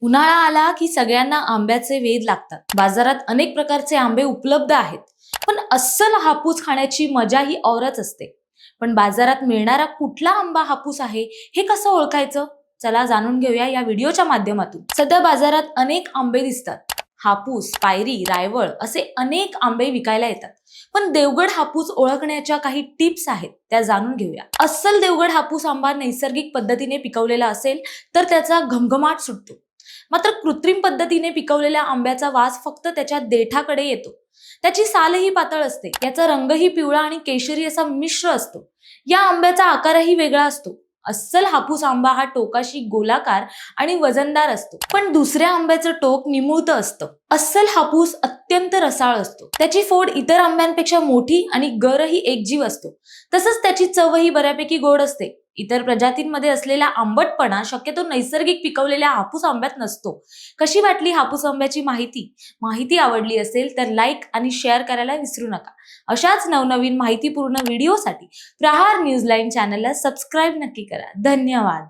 उन्हाळा आला की सगळ्यांना आंब्याचे वेध लागतात. बाजारात अनेक प्रकारचे आंबे उपलब्ध आहेत. पण अस्सल हापूस खाण्याची मजा ही औरच असते. पण बाजारात मिळणारा कुठला आंबा हापूस आहे हे कसं ओळखायचं? चला जाणून घेऊया या व्हिडिओच्या माध्यमातून. सध्या बाजारात अनेक आंबे दिसतात. हापूस, पायरी, रायवळ असे अनेक आंबे विकायला येतात. पण देवगड हापूस ओळखण्याच्या काही टिप्स आहेत, त्या जाणून घेऊया. अस्सल देवगड हापूस आंबा नैसर्गिक पद्धतीने पिकवलेला असेल तर त्याचा घमघमाट सुटतो. मात्र कृत्रिम पद्धतीने पिकवलेल्या आंब्याचा वास फक्त त्याच्या देठाकडे येतो. त्याची सालही पातळ असते. याचा रंगही पिवळा आणि केशरी असा मिश्र असतो. या आंब्याचा आकारही वेगळा असतो. अस्सल हापूस आंबा हा टोकाशी गोलाकार आणि वजनदार असतो. पण दुसऱ्या आंब्याचं टोक निमुळतं असतं. अस्सल हापूस अत्यंत रसाळ असतो. त्याची फोड इतर आंब्यांपेक्षा मोठी आणि गरही एकजीव असतो. तसंच त्याची चवही बऱ्यापैकी गोड असते. इतर प्रजातींमध्ये असलेला आंबटपणा शक्यतो नैसर्गिक पिकवलेल्या हापूस आंब्यात नसतो. कशी वाटली हापूस आंब्याची माहिती आवडली असेल तर लाईक आणि शेअर करायला विसरू नका. अशाच नवनवीन माहितीपूर्ण व्हिडिओसाठी प्रहार न्यूज लाईन चॅनलला सबस्क्राईब नक्की करा. धन्यवाद.